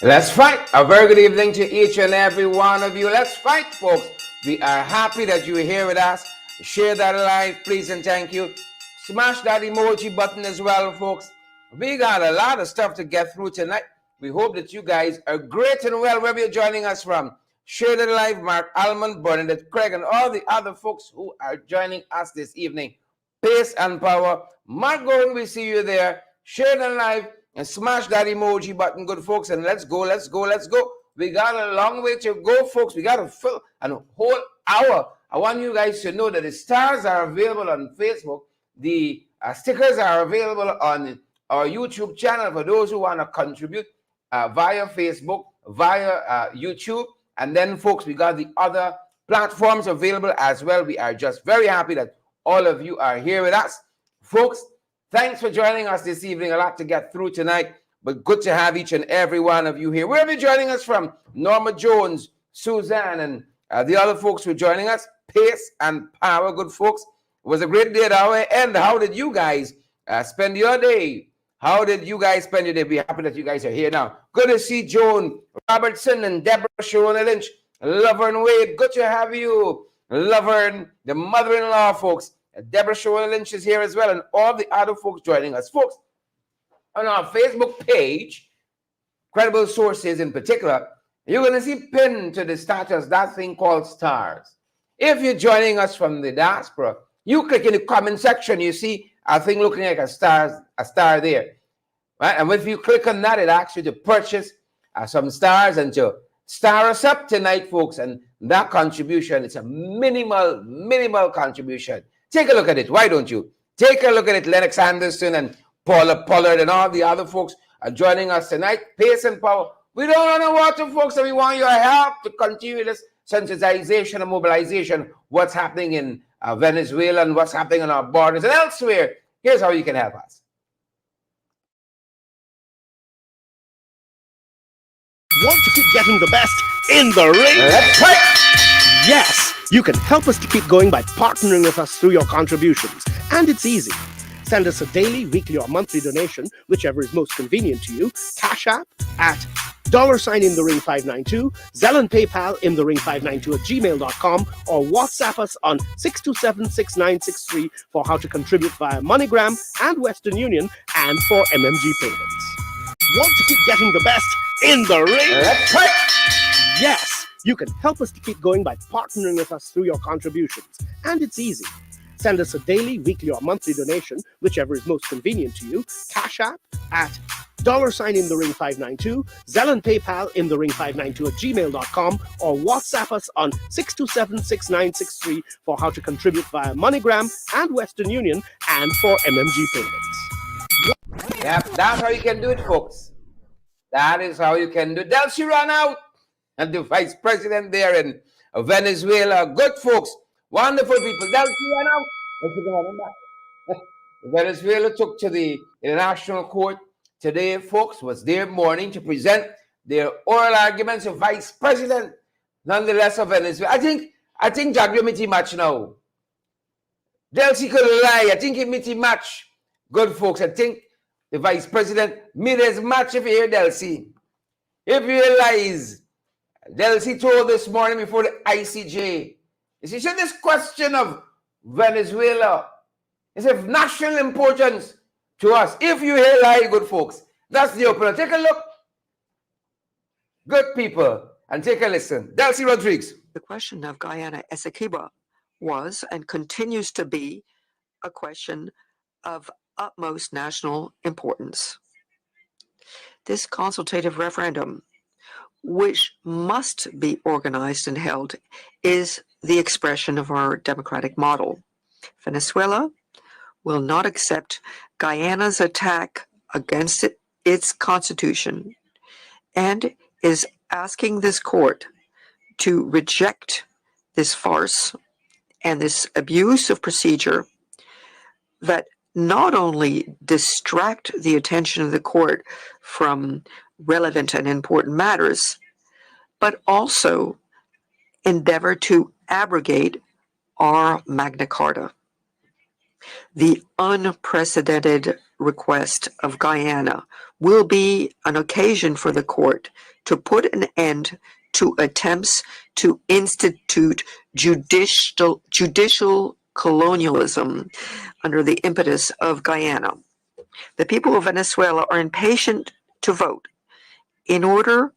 Let's fight. A very good evening to each and every one of you. Let's fight, folks. We are happy that you're here with us. Share that live, please, and thank you. Smash that emoji button as well, folks. We got a lot of stuff to get through tonight. We hope that you guys are great and well wherever you're joining us from. Share that live, Mark Almond, Bernadette Craig, and all the other folks who are joining us this evening. Pace and power. Mark Gordon, we see you there. Share that live and smash that emoji button, good folks, and let's go. We got a long way to go, folks. We got to fill a whole hour. I want you guys to know that the stars are available on Facebook. The stickers are available on our YouTube channel for those who want to contribute via Facebook, via YouTube. And then, folks, we got the other platforms available as well. We are just very happy that all of you are here with us. Folks, thanks for joining us this evening. A lot to get through tonight, but good to have each and every one of you here. Where are you joining us from? Norma Jones, Suzanne, and the other folks who are joining us. Pace and power, good folks. It was a great day at our end. How did you guys spend your day? How did you guys spend your day? Be happy that you guys are here now. Good to see Joan Robertson and Deborah Shona Lynch. Laverne Wade, good to have you. Laverne, the mother-in-law, folks. Deborah Shona Lynch is here as well, and all the other folks joining us. Folks, on our Facebook page, Credible Sources in particular, you're going to see pinned to the status that thing called stars. If you're joining us from the diaspora, you click in the comment section, you see a thing looking like a star there. Right? And if you click on that, it asks you to purchase some stars and to star us up tonight, folks. And that contribution, it's a minimal contribution. Take a look at it. Why don't you? Take a look at it. Lennox Anderson and Paula Pollard and all the other folks are joining us tonight. Pace and power. We don't want to watch, folks, and we want your help to continue this sensitization and mobilization. What's happening in Venezuela and what's happening on our borders and elsewhere. Here's how you can help us. Want to keep getting the best in the ring? Let's fight! Yes, you can help us to keep going by partnering with us through your contributions. And it's easy. Send us a daily, weekly, or monthly donation, whichever is most convenient to you. Cash App at $in-the-ring592, Zelle and PayPal in-the-ring592 at gmail.com, or WhatsApp us on 627-6963 for how to contribute via MoneyGram and Western Union and for MMG payments. Want to keep getting the best in the ring? Let's fight! Yes, you can help us to keep going by partnering with us through your contributions. And it's easy. Send us a daily, weekly, or monthly donation, whichever is most convenient to you. Cash App at $in-the-ring592, Zelle and PayPal in-the-ring592 at gmail.com, or WhatsApp us on 627-6963 for how to contribute via MoneyGram and Western Union and for MMG payments. Yep, that's how you can do it, folks. That is how you can do it. Delcy run out, and the vice president there in Venezuela. Good folks, wonderful people. Delcy run out. Venezuela took to the International Court today, folks, was their morning to present their oral arguments of vice president, nonetheless, of Venezuela. I think Jagger meet match now. Delcy could lie. I think he meet match. Good folks, I think the vice president made his match if you hear Delcy. If you realize, Delcy told this morning before the ICJ, he said this question of Venezuela is of national importance to us. If you hear lie, good folks, that's the opener. Take a look. Good people, and take a listen. Delcy Rodriguez. The question of Guyana Essequibo was and continues to be a question of utmost national importance. This consultative referendum, which must be organized and held, is the expression of our democratic model. Venezuela will not accept Guyana's attack against its constitution and is asking this court to reject this farce and this abuse of procedure that not only distract the attention of the court from relevant and important matters, but also endeavor to abrogate our Magna Carta. The unprecedented request of Guyana will be an occasion for the court to put an end to attempts to institute judicial colonialism under the impetus of Guyana. The people of Venezuela are impatient to vote in order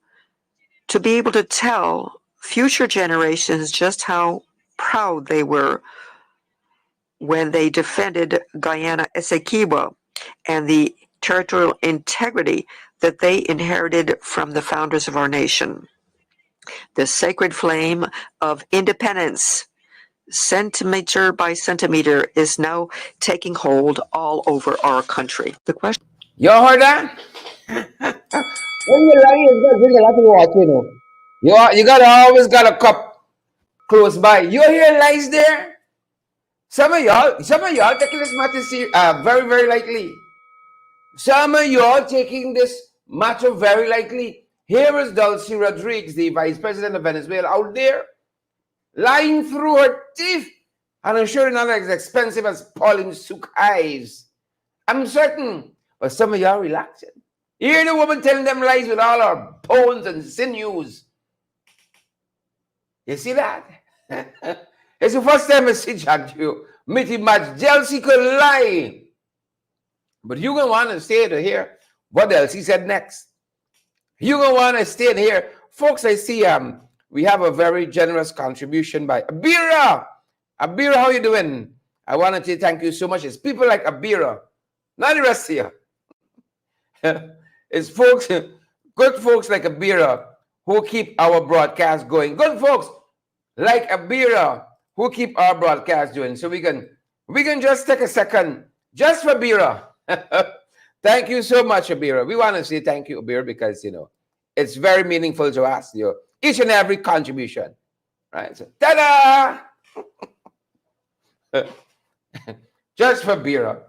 to be able to tell future generations just how proud they were when they defended Guyana Essequibo and the territorial integrity that they inherited from the founders of our nation. The sacred flame of independence, centimeter by centimeter, is now taking hold all over our country. The question. You heard that? When you lie, you got to drink a lot of water, you know. You gotta always got a cup close by. You hear lies there? Some of y'all taking this matter very, very lightly. Some of y'all taking this matter very lightly. Here is Delcy Rodriguez, the Vice President of Venezuela, out there, lying through her teeth. And I'm sure not as expensive as Pauline Sook eyes. I'm certain. But some of y'all relaxing. You hear the woman telling them lies with all her bones and sinews. You see that? It's the first time I see Jack you. Mitty much Delcy could lie. But you're going to want to stay to hear what Delcy said next. You're going to want to stay here. Folks, I see we have a very generous contribution by Abira. Abira, how you doing? I want to say thank you so much. It's people like Abira, not the rest of you. It's folks, good folks like Abira who keep our broadcast going. Good folks like Abira who keep our broadcast doing. So we can just take a second just for Abira. Thank you so much, Abira. We want to say thank you, Abira, because it's very meaningful to us. Each and every contribution, right? So, ta-da! Just for Abira,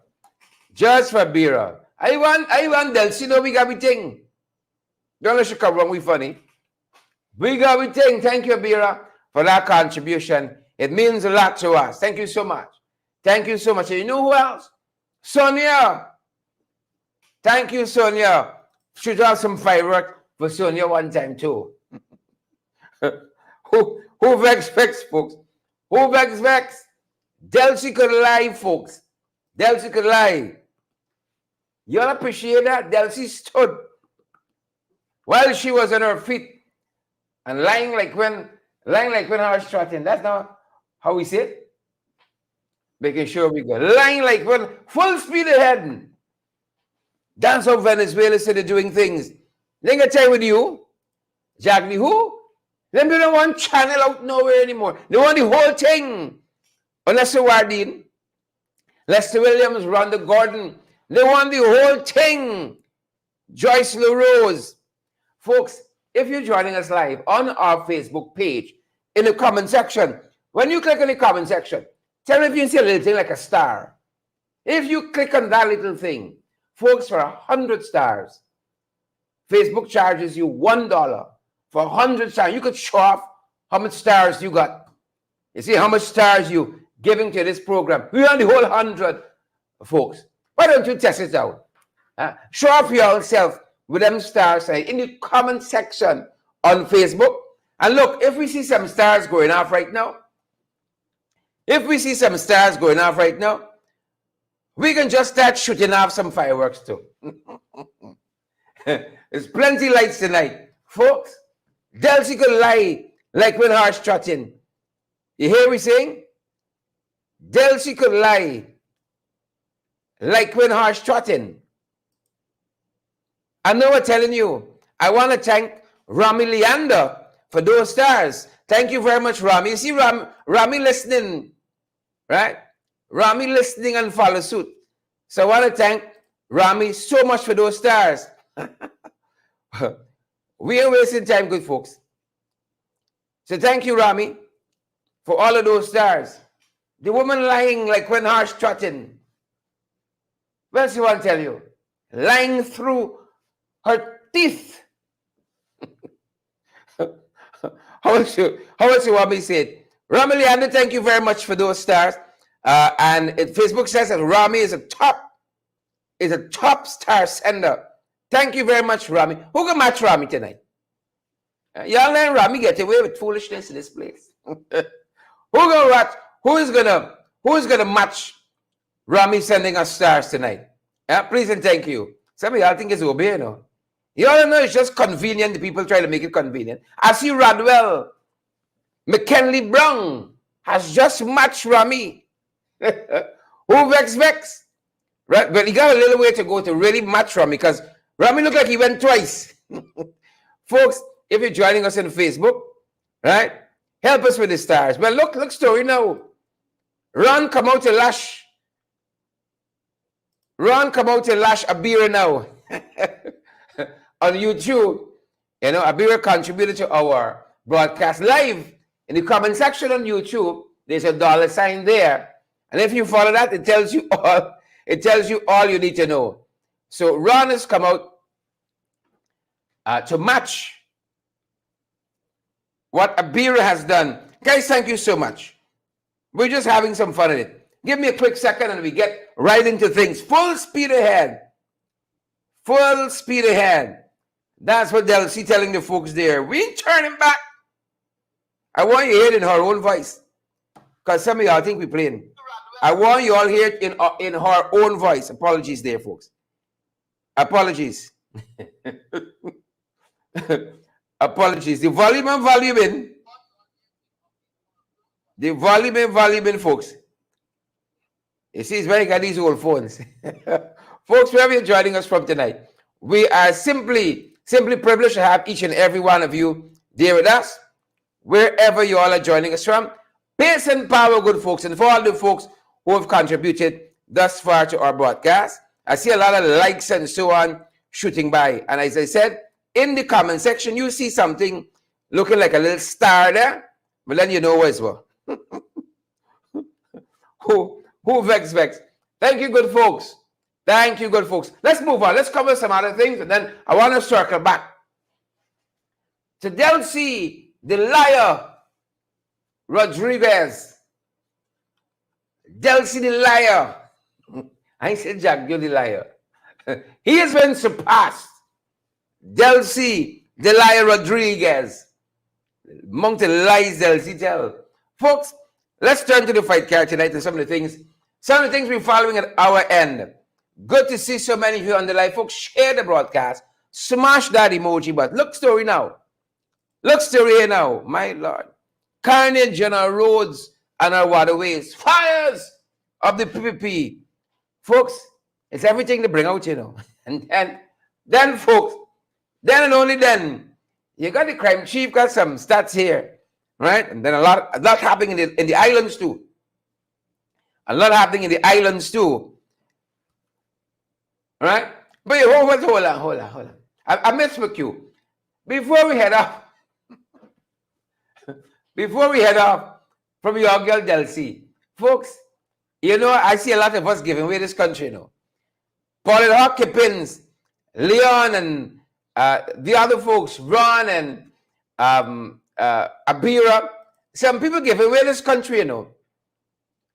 just for Abira. I want Delcy. No, we got everything. Don't let you come wrong. We funny. We got everything. Thank you, Abira, for that contribution. It means a lot to us. Thank you so much. Thank you so much. And you know who else? Sonia. Thank you, Sonia. Should have some fireworks for Sonia one time too. Who vex, folks? Who vex? Delcy could lie, folks. Delcy could lie. You all appreciate that? Delcy stood while she was on her feet and lying like when I was trotting. That's not how we say it. Making sure we go. Lying like when full speed ahead. That's how Venezuela said they're doing things. They can tell with you, Jack the who? Them don't want channel out nowhere anymore. They want the whole thing. Unless the Wardine, Lester Williams, Rhonda Gordon, they want the whole thing. Joyce LaRose. Folks, if you're joining us live on our Facebook page, in the comment section, when you click on the comment section, tell me if you see a little thing like a star. If you click on that little thing, folks, for 100 stars, Facebook charges you $1 for 100 stars. You could show off how much stars you got. You see how much stars you giving to this program. We want the whole 100, folks. Why don't you test it out? Show off yourself with them stars in the comment section on Facebook. And look, if we see some stars going off right now, we can just start shooting off some fireworks too. There's plenty lights tonight. Folks, Delcy could lie like when harsh trotting. You hear me saying? Delcy could lie like when harsh trotting. I know I'm telling you. I want to thank Rami Leander for those stars. Thank you very much, Rami. You see Rami listening, right? Rami listening and follow suit. So I want to thank Rami so much for those stars. We ain't wasting time, good folks. So thank you, Rami, for all of those stars. The woman lying like when harsh trotting. What else you want to tell you? Lying through her teeth. How else you want me to say it? Rami Leander, thank you very much for those stars. And Facebook says that Rami is a top star sender. Thank you very much, Rami. Who can match Rami tonight? Y'all let Rami get away with foolishness in this place. Who is gonna match Rami sending us stars tonight? Yeah, please and thank you. Some of y'all think it's OB, you know. You all know it's just convenient. The people try to make it convenient. I see Radwell, McKinley Brown has just matched Rami. Who vex? Right? But he got a little way to go to really match Rami because Rami looked like he went twice. Folks, if you're joining us on Facebook, right? Help us with the stars. But look story now. Ron come out to lash Abira now on YouTube. You know, Abira contributed to our broadcast live. In the comment section on YouTube, there's a $sign there. And if you follow that, it tells you all you need to know. So Ron has come out to match what Abira has done. Guys, thank you so much. We're just having some fun with it. Give me a quick second and we get right into things. Full speed ahead. Full speed ahead. That's what Delcy telling the folks there. We ain't turning back. I want you to hear it in her own voice. Because some of y'all think we're playing. I want you all hear it in her own voice. Apologies there, folks. Apologies. Apologies. The volume and volume in. The volume and volume in, folks. You see, it's very got these old phones. Folks, wherever you're joining us from tonight, we are simply privileged to have each and every one of you there with us, wherever you all are joining us from. Pace and power, good folks, and for all the folks who have contributed thus far to our broadcast. I see a lot of likes and so on shooting by. And as I said, in the comment section, you see something looking like a little star there, but then you know as well. Who vex? Thank you, good folks. Thank you, good folks. Let's move on. Let's cover some other things, and then I want to circle back to Delcy, the liar, Rodriguez. Delcy, the liar. I said Jack, you're the liar. He has been surpassed. Delcy, the liar, Rodriguez. Among the lies Delcy tell. Folks, let's turn to the fight card tonight and some of the things we're following at our end. Good to see so many of you on the live. Folks, share the broadcast. Smash that emoji button. Look story now. Look story here now. My Lord. Carnage on our roads and our waterways. Fires of the PPP. Folks, it's everything to bring out, you know. And then folks, then and only then, you got the crime chief, got some stats here. Right? And then a lot happening in the islands too. A lot happening in the islands too. Right? But hold on. I missed with you. Before we head off from your girl Delcy, folks, you know, I see a lot of us giving away this country, you know. Paul Hawk Kippins, Leon, and the other folks, Ron and Abira. Some people give away this country, you know.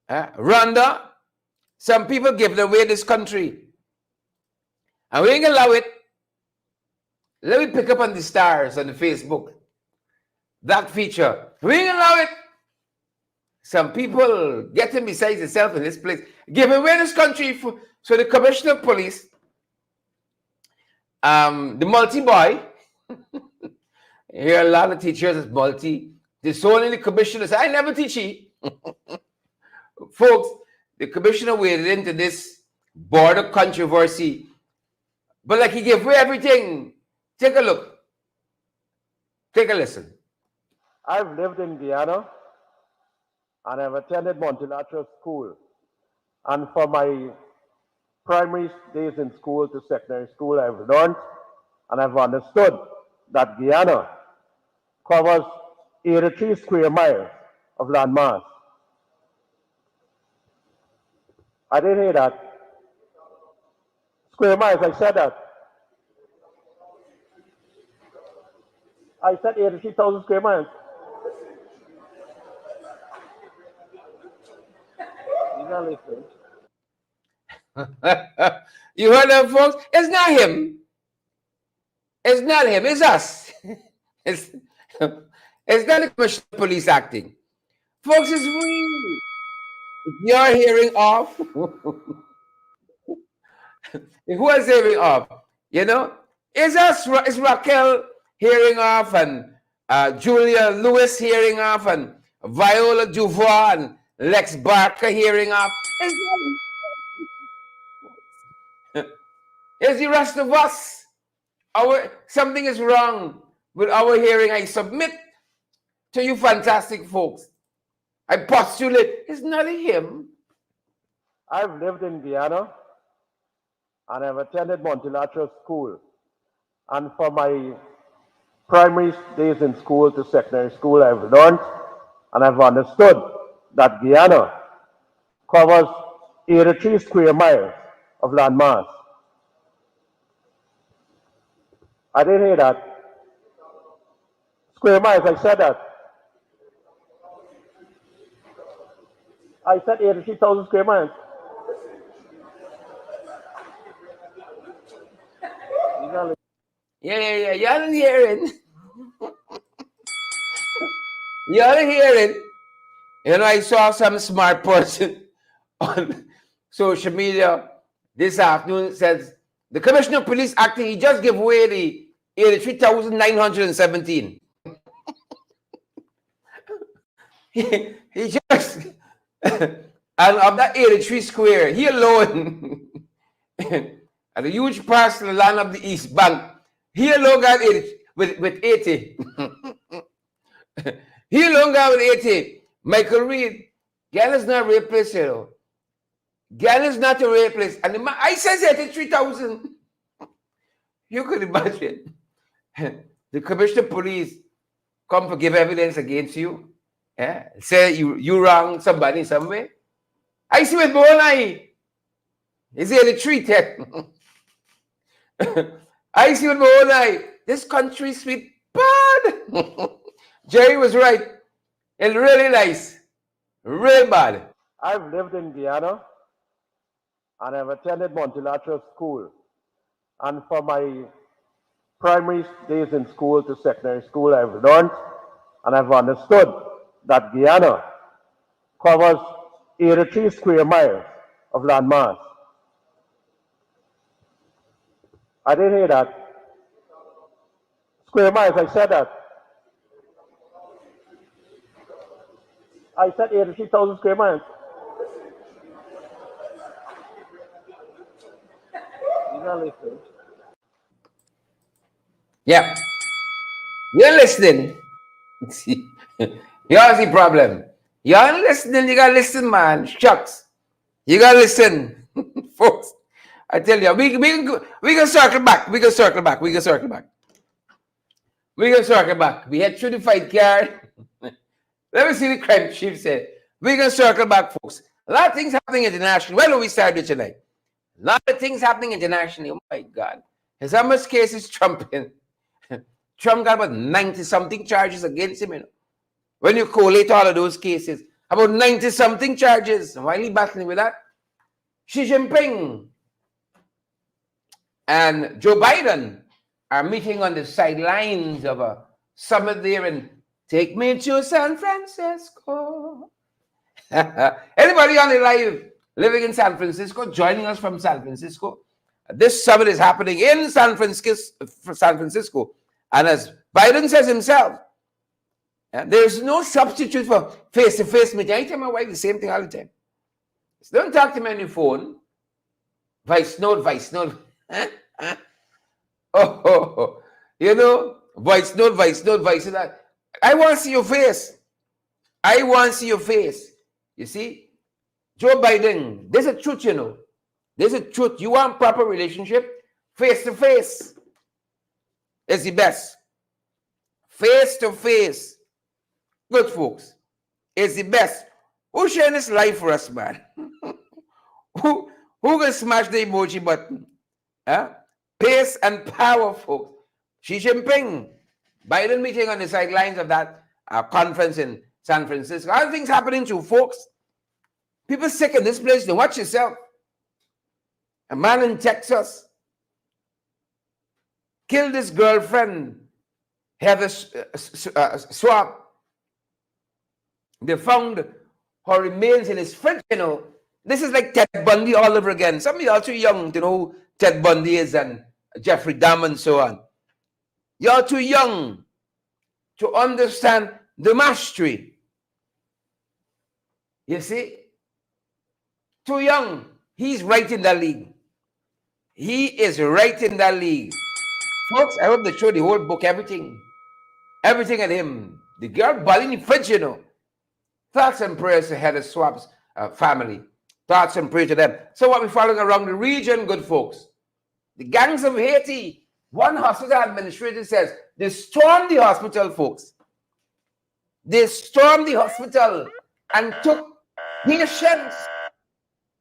Rwanda, some people give away this country. And we ain't gonna allow it. Let me pick up on the stars on the Facebook. That feature. We ain't gonna allow it. Some people getting besides themselves in this place. Give away this country. So the commissioner of police, the multi-boy, here a lot of teachers is multi. The sole in the commissioner said, I never teach you. Folks, the commissioner waded into this border controversy. But like he gave away everything. Take a look. Take a listen. I've lived in Guyana and I've attended multilateral school. And for my primary days in school to secondary school, I've learned and I've understood that Guyana covers 83 square miles of landmass. I didn't hear that. Square miles, I said that. I said 83,000 square miles. You heard that, folks? It's not him. It's not him. It's us. it's, it's not the commissioner of police acting. Folks, it's real. You're hearing off. Who is hearing off? You know, it's us. It's Raquel hearing off, and Julia Lewis hearing off, and Viola Duvoir and Lex Barker hearing off. It's the rest of us. Something is wrong with our hearing. I submit to you, fantastic folks. I postulate it's not him. I've lived in Guyana and I've attended multilateral school. And for my primary days in school to secondary school, I've learned and I've understood that Guyana covers 83 square miles of landmass. I didn't hear that. Square miles, I said that. I said 83,000 square miles. Yeah. Y'all ain't hearing. Y'all ain't hearing. You know, I saw some smart person on social media this afternoon says the commissioner of police acting, he just gave away the 83,917. he just and of that 83 square, he alone at a huge parcel of land of the East Bank, he alone got 80 with 80. He alone got with 80. Michael Reed, Ghana's not a real place, you know. Ghana's not a real place. And I says 83,000. You could imagine. The commissioner of police come to give evidence against you. Yeah? Say you wrong somebody somewhere. I see with my own eye. Is 83 tech? I see with my own eye. This country sweet bad. Jerry was right. It's really nice. Real bad. I've lived in Guyana and I've attended multilateral school. And for my primary days in school to secondary school, I've learned and I've understood that Guyana covers 83 square miles of landmass. I didn't hear that. Square miles, I said that. I said 83,000 square miles. You're not listening. Yeah. You're listening. Here's the problem. You aren't listening, you gotta listen, man. Shucks. You gotta listen. Folks, I tell you, we can circle back. We can circle back. We head through the fight card. Let me see the crime chief said. We can circle back, folks. A lot of things happening internationally. Where do we start with tonight? A lot of things happening internationally. Oh my God. There's how much cases Trump in? Trump got about 90-something charges against him, you know. When you collate all of those cases, about 90-something charges. Why are you battling with that? Xi Jinping and Joe Biden are meeting on the sidelines of a summit there and take me to San Francisco. Anybody on the live living in San Francisco, joining us from San Francisco? This summit is happening in San Francisco. And as Biden says himself, there's no substitute for face-to-face meeting. I tell my wife the same thing all the time. Don't talk to me on your phone. Voice note. You know, voice note. I want to see your face. You see, Joe Biden, there's a truth, you know. There's a truth. You want proper relationship? Face-to-face is the best. Face-to-face. Good folks. Is the best. Who's sharing this life for us, man? Who can smash the emoji button? Pace and power, folks. Xi Jinping. Biden meeting on the sidelines of that conference in San Francisco. Other things happening too, folks. People sick in this place. Now watch yourself. A man in Texas killed his girlfriend, had a swap. They found her remains in his fridge, you know. This is like Ted Bundy all over again. Some of you are too young to know who Ted Bundy is and Jeffrey Dahmer and so on. You're too young to understand the mastery. You see? Too young. He's right in that league. He is right in that league. Folks, I hope they show the whole book, everything. Everything at him. The girl balling in the fridge, you know. Thoughts and prayers to Heather Swap's family. Thoughts and prayers to them. So what we're following around the region, good folks. The gangs of Haiti. One hospital administrator says, they stormed the hospital, folks. They stormed the hospital and took patients,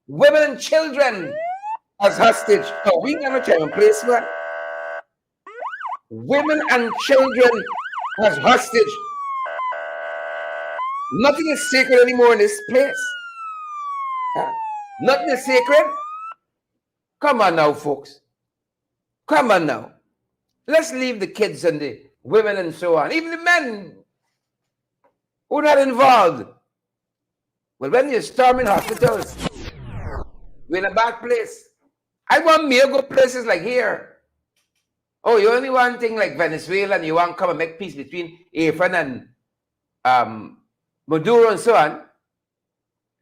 women and children as hostage. So we never try and place one. Women and children as hostage. Nothing is sacred anymore in this place. Nothing is sacred. Come on now, folks. Come on now. Let's leave the kids and the women and so on. Even the men who are not involved. Well, when you're storming hospitals, we're in a bad place. I want me to go places like here. Oh, you only want thing like Venezuela and you want to come and make peace between Afrin and Maduro and so on.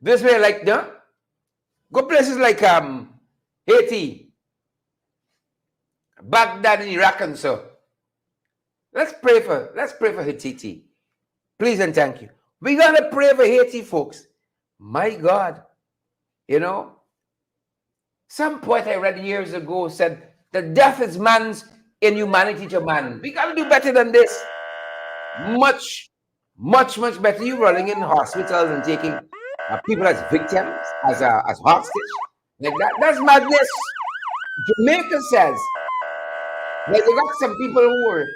This way, like, no? Go places like Haiti, Baghdad and Iraq and so. Let's pray for Haiti. Please and thank you. We gotta pray for Haiti, folks. My God. You know, some poet I read years ago said that death is man's inhumanity to man. We gotta do better than this. Much better. You running in hospitals and taking people as victims, as hostage, like that. That's madness. Jamaica says that they got some people who were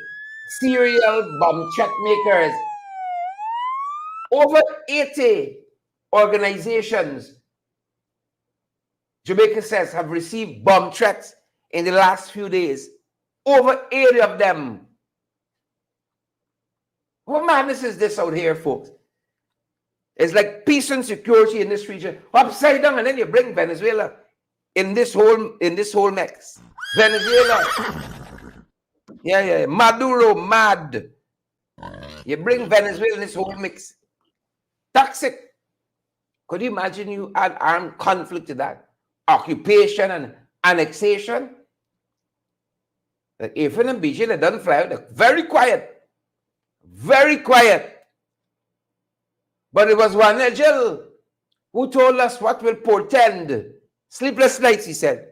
serial bomb check makers. Over 80 organizations, Jamaica says, have received bomb threats in the last few days. Over 80 of them. What madness is this out here, folks? It's like peace and security in this region upside down, and then you bring Venezuela in this whole mix. Venezuela, yeah, Maduro, mad. You bring Venezuela in this whole mix. Toxic. Could you imagine you add armed conflict to that? Occupation and annexation. Like Afrin and BJ, they don't fly out. They're very quiet. Very quiet. But it was one angel who told us what will portend. Sleepless nights, he said.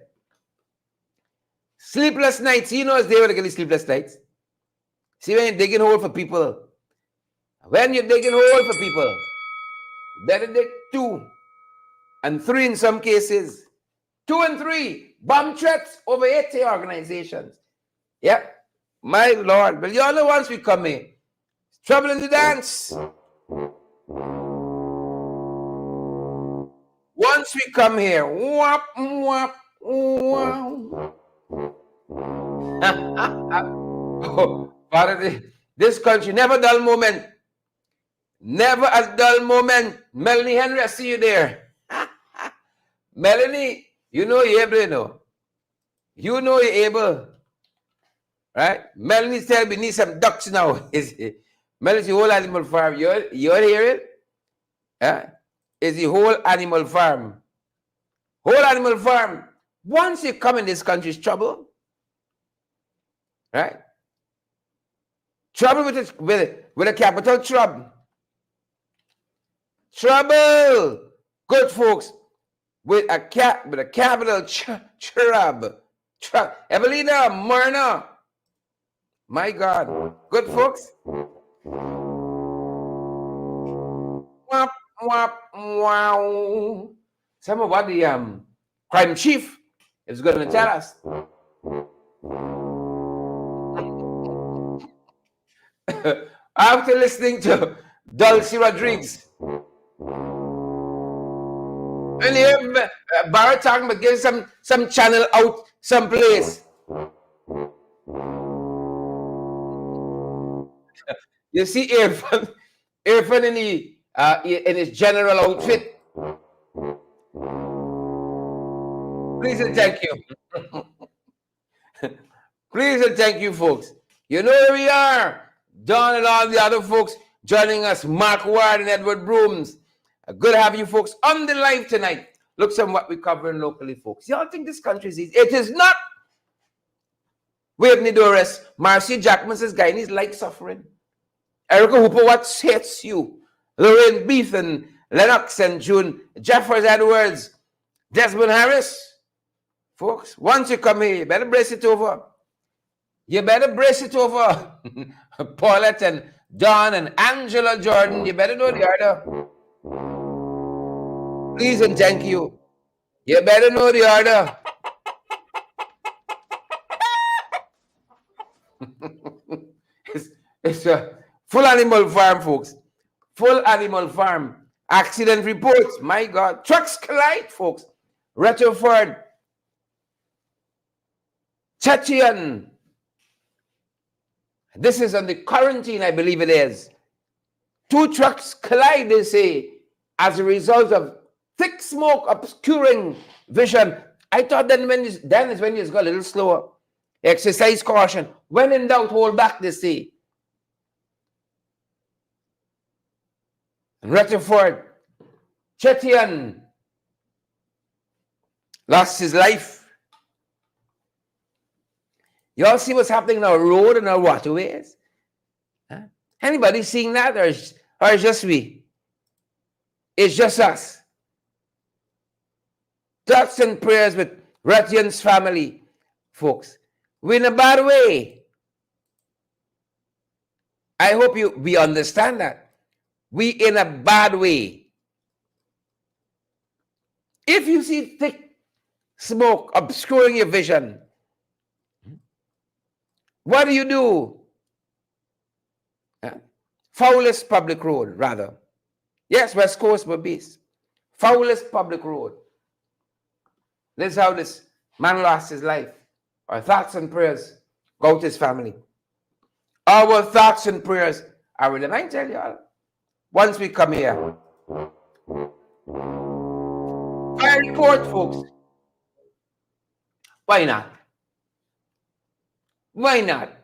Sleepless nights. He knows they were getting sleepless nights. See, when you're digging hole for people. When you're digging hole for people, better dig 2 and 3 in some cases. 2 and 3. Bomb threats over 80 organizations. Yep. My Lord. Well, you all know once we come in. Trouble in the dance. Once we come here, whop, whop, wow. Oh, Father, this country, never a dull moment. Never a dull moment. Melanie Henry, I see you there. Melanie, you know you're able, you know. You know you're able. Right? Melanie said we need some ducks now. Melanie's the whole animal farm. You're hearing? Yeah? It's the whole animal farm. Whole animal farm. Once you come in this country, it's trouble. Right? Trouble with a capital trouble. Trouble. Good folks. With a capital trouble. Evelina, Myrna. My God. Good folks. Wap, wap, wow. Some of what the crime chief is going to tell us. After listening to Delcy Rodriguez, And here, Barrett talking about getting some channel out someplace. You see Irfan in his general outfit. Please and thank you. Please and thank you, folks. You know where we are. Don and all the other folks joining us. Mark Ward and Edward Brooms. Good to have you folks on the live tonight. Look some what we're covering locally, folks. Y'all think this country is easy? It is not. Wave Nidores. Marcy Jackman says, Guyanese like suffering. Erica Hooper, what hits you? Lorraine Beef and Lennox and June. Jeffers Edwards. Desmond Harris. Folks, once you come here, you better brace it over. You better brace it over. Paulette and Don and Angela Jordan, you better know the order. Please and thank you. You better know the order. It's a full animal farm, folks. Full animal farm. Accident reports. My God. Trucks collide, folks. Rutherford. Chechian. This is on the quarantine, I believe it is. 2 trucks collide, they say, as a result of thick smoke obscuring vision. I thought then is when you go a little slower. Exercise caution. When in doubt, hold back, they say. Rutherford, Chetian lost his life. You all see what's happening in our road and our waterways? Huh? Anybody seeing that, or is just we? It's just us. Thoughts and prayers with Ratian's family, folks. We're in a bad way. I hope we understand that. We in a bad way. If you see thick smoke obscuring your vision, what do? Foulest public road, rather. Yes, West Coast, but beast. Foulest public road. This is how this man lost his life. Our thoughts and prayers go to his family. Our thoughts and prayers are with them. I tell y'all, once we come here. Fire report, folks. Why not? Why not?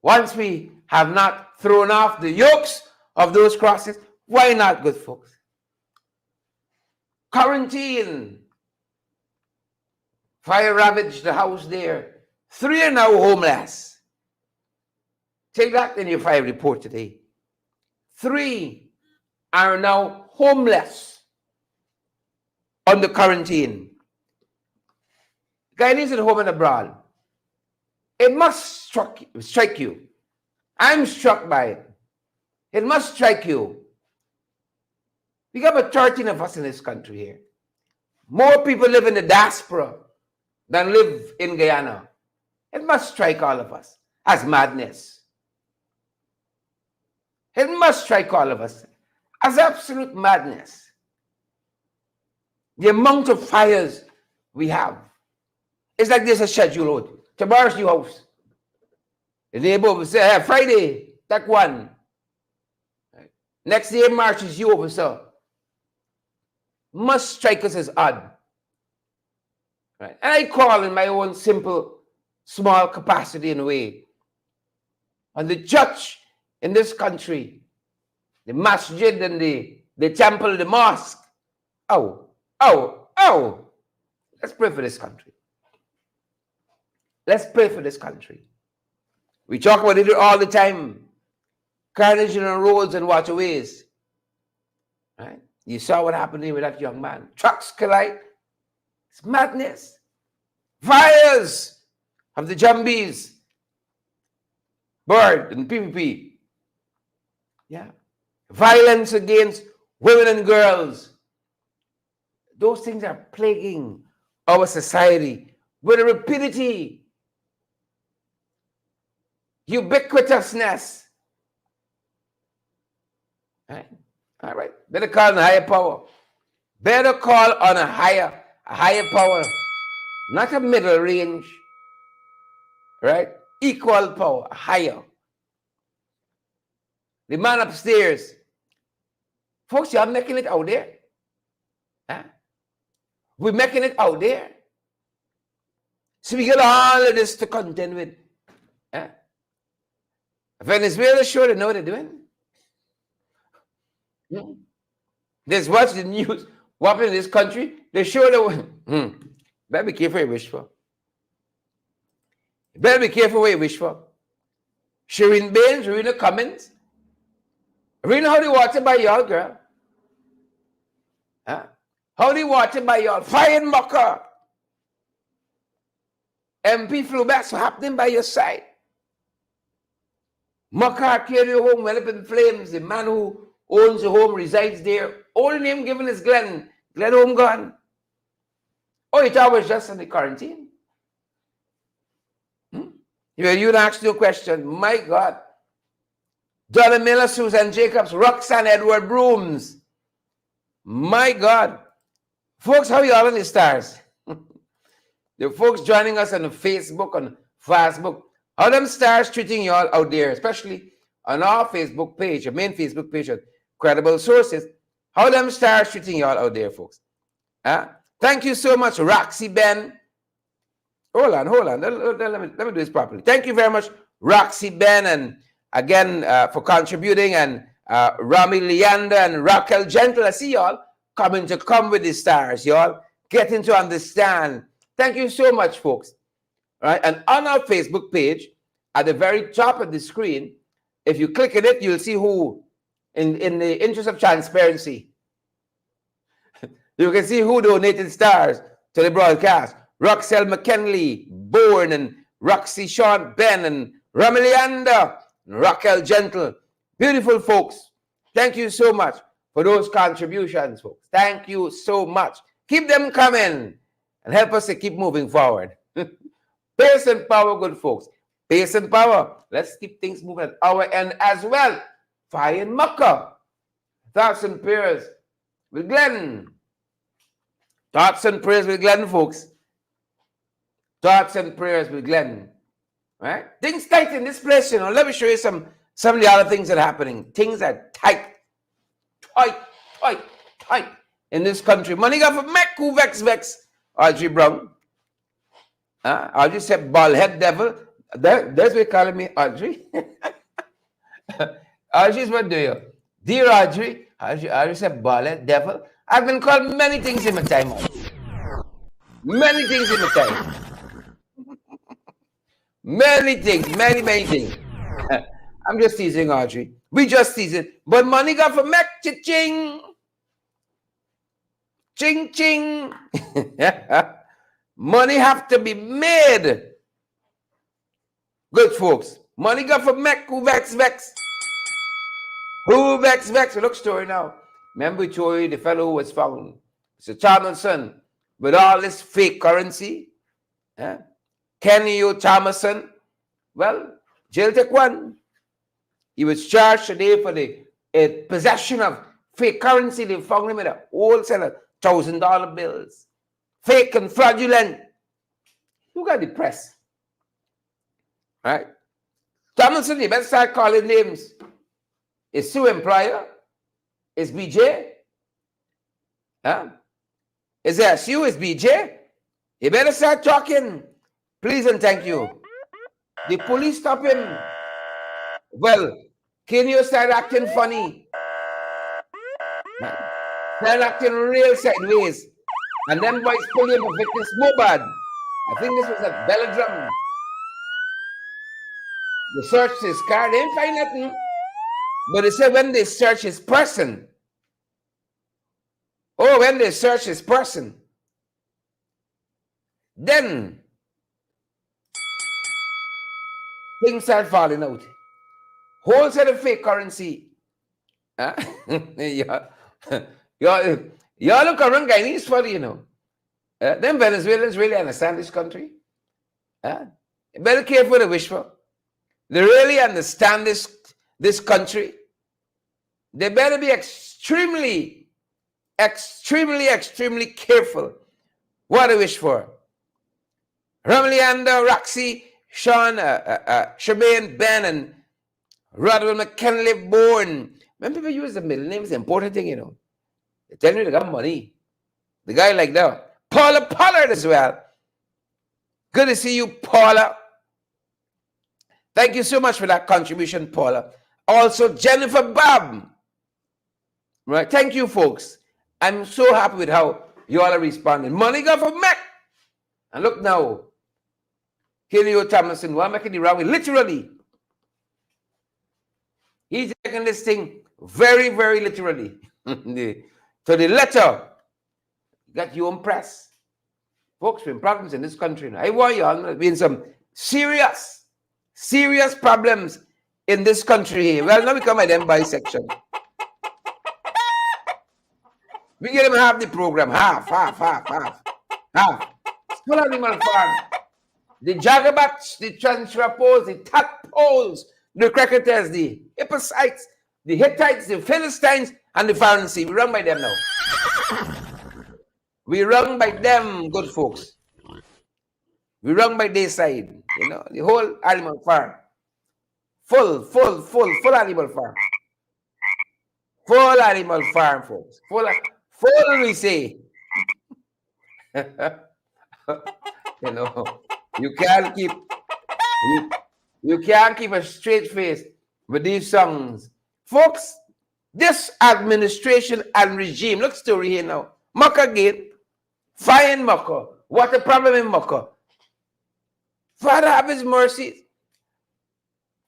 Once we have not thrown off the yokes of those crosses, why not, good folks? Quarantine. Fire ravaged the house there. 3 are now homeless. Take that in your fire report today. 3 are now homeless under quarantine. Guyanese at home and abroad. It must strike you. I'm struck by it. It must strike you. We got about 13 of us in this country here. More people live in the diaspora than live in Guyana. It must strike all of us as madness. It must strike all of us as absolute madness. The amount of fires we have. It's like there's a schedule out. Tomorrow's your house. The neighbor will say, hey, Friday, that one. Right. Next day, March is you over, sir. Must strike us as odd. Right. And I call in my own simple, small capacity in a way. And the judge in this country, the masjid and the temple, the mosque. Oh. Let's pray for this country. Let's pray for this country. We talk about it all the time. Carnage on roads and waterways. Right? You saw what happened here with that young man. Trucks collide. It's madness. Fires of the Jumbies. Bird and PPP. Yeah. Violence against women and girls. Those things are plaguing our society with a rapidity. Ubiquitousness. All right. Better call the higher power. Better call on a higher power, not a middle range, right? Equal power, higher. The man upstairs. Folks, you're making it out there. Huh? We're making it out there. So we got all of this to contend with. Huh? Venezuela sure they know what they're doing. Just watch the news. What happened in this country? They sure they better be careful what you wish for. Better be careful what you wish for. Shireen Baines, Rena Cummins. Rena, how do you watch it by y'all, girl? Huh? How do you watch it by y'all? Fire mucker. MP flew back, so happening by your side. Mucker carried you home, well up in flames. The man who owns the home resides there. Only name given is Glenn. Glenn home gone. Oh, you thought it was just in the quarantine? You asked no question. My God. Donna Miller, Susan Jacobs, Roxanne Edward Brooms. My God. Folks, how y'all on the stars? The folks joining us on the Facebook, on Facebook. How them stars treating y'all out there, especially on our Facebook page, our main Facebook page of Credible Sources. How them stars treating y'all out there, folks? Thank you so much, Roxy Ben. Hold on. Let me do this properly. Thank you very much, Roxy Ben, and again for contributing, and Rami Leander and Raquel Gentle. I see y'all come with the stars, y'all getting to understand. Thank you so much, folks. All right, and on our Facebook page, at the very top of the screen, if you click on it, you'll see who, in the interest of transparency, you can see who donated stars to the broadcast. Roxelle McKinley, Bourne, and Roxy Sean Ben, and Rami Leander, and Raquel Gentle. Beautiful folks. Thank you so much for those contributions, folks. Thank you so much. Keep them coming and help us to keep moving forward. Pace and power, good folks. Pace and power. Let's keep things moving at our end as well. Fire and Mucker. Thoughts and prayers with Glenn. Thoughts and prayers with Glenn, folks. Thoughts and prayers with Glenn. Right? Things tight in this place, you know. Let me show you some of the other things that are happening. Things are tight in this country. Money got for Mac who vex. Audrey Brown. Audrey said bald head devil. That's what you're calling me, Audrey. Audrey's what do you? Dear Audrey said bald head devil. I've been called many things in my time, Audrey. Many things in my time. Many things. I'm just teasing, Audrey. We just teasing. But money got for Mac ching. Ching. Money have to be made. Good folks. Money got for Mac who vex. Who vex? Look story now. Remember we told you the fellow who was found, Mr. Thomason, with all this fake currency. Kenny Thomason. Well, jail take one. He was charged today for the possession of fake currency. They found him in a wholesale of $1,000 bills. Fake and fraudulent. Who got the press? Right? Thomason, you better start calling names. Is Sue employer? Is BJ? Is there Sue? Is BJ? You better start talking. Please and thank you. The police stop him. Well, can you start acting funny? Start acting real sideways. And then boys pull him for fitness mobile. I think this was at Belladrum. They searched his car. They didn't find nothing. But they said when they search his person. When they search his person. Then things start falling out. Wholesale of fake currency. Y'all look around Guyanese funny, you know. Them Venezuelans really understand this country. Better careful what they wish for. They really understand this country. They better be extremely extremely careful what I wish for. Ramleander, Roxy, Sean, Shabane, Ben, and Rodwell McKinley Bourne. When people use the middle name, it's an important thing, you know. They tell me they got money. The guy like that. Paula Pollard as well. Good to see you, Paula. Thank you so much for that contribution, Paula. Also, Jennifer Bob. Right. Thank you, folks. I'm so happy with how you all are responding. Money got for Mac. And look now. Helio Thomason, why making it wrong? Literally. He's taking this thing very, very literally. To the letter. Got you impressed. Folks, we have problems in this country now. I want you all to be in some serious problems in this country here. Well, now we come at them by section. We get them half the program. Half. School animal farm. The jagabats, the transrapos, the tadpoles, the cricketers, the Hippocytes, the Hittites, the Philistines, and the Pharisees. We run by them now. We run by them, good folks. We run by their side. You know, the whole animal farm. Full animal farm. Full animal farm, folks. Full, we say. You know, you can't keep a straight face with these songs. Folks, this administration and regime, look story here now. Mucker Gate, fire in Mucker. What a problem in Mucker. Father have his mercy.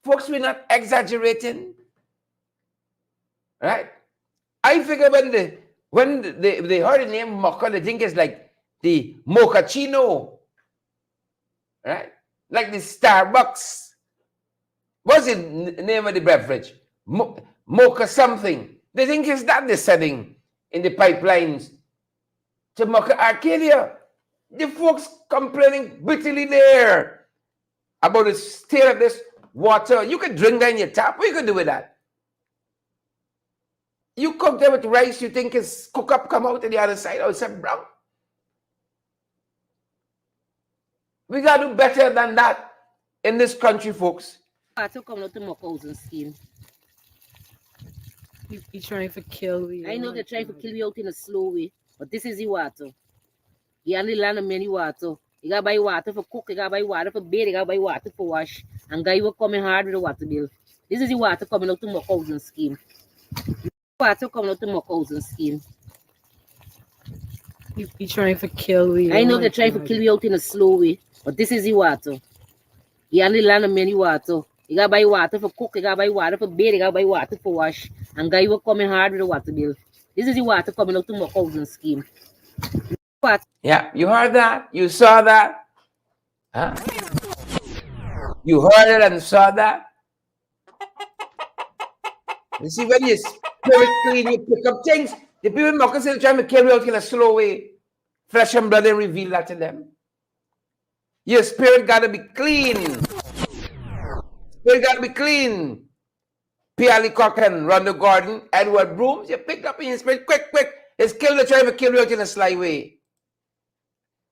Folks, we're not exaggerating. Right? I figure when they heard the name Mucker, they think it's like the mochaccino. Right? Like the Starbucks. What's the name of the beverage? Mocha something. They think it's that they're selling in the pipelines to Mocha Arcadia. The folks complaining bitterly there about the state of this water. You could drink that in your tap. What you could do with that? You cook them with rice, you think it's cook up, come out to the other side, or it's brown. We got to do better than that in this country, folks. Water coming out to Mocha housing scheme. He's trying to kill me. I know they're trying to kill you out in a slow way, but this is the water. You only land of many water. You gotta buy water for cook, you gotta buy water for bathe, you gotta buy water for wash. And guy will coming hard with the water bill. This is the water coming out to Mocha housing scheme. Water coming out to Mocha housing scheme. He's trying to kill me. I know they're trying to kill you out in a slow way, but this is the water. You only land of many water. You gotta buy water for cook, you gotta buy water for bathe, you gotta buy water for wash. And guy will coming hard with the water bill. This is the water coming out to Mocha housing scheme. Water. Yeah, you heard that? You saw that? Huh? You heard it and saw that? You see, when you spirit clean, you pick up things. The people in Mocha are trying to kill you out in a slow way. Flesh and blood and reveal that to them. Your spirit got to be clean. Spirit got to be clean. P.Ali Cochran, Rondo Gordon, Edward Brooms, you picked up in your spirit, quick. It's trying to kill you out in a sly way.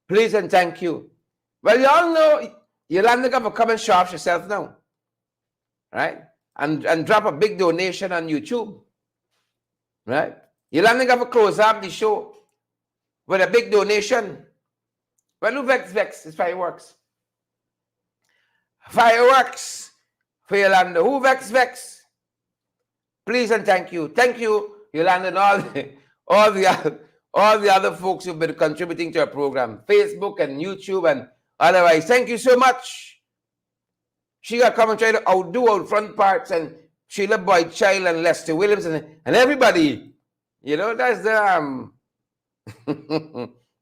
Please and thank you. Well, you all know Yolanda got to come and show off yourself now. Right? And drop a big donation on YouTube. Right? Yolanda got to close up the show with a big donation. Well, who vex? It's fireworks. Fireworks for Yolanda. Who vex? Please and thank you. Thank you, Yolanda, and all the other folks who've been contributing to our program. Facebook and YouTube and otherwise. Thank you so much. She got to come and try to outdo our front parts and Sheila Boyd Child and Lester Williams and everybody. You know, that's the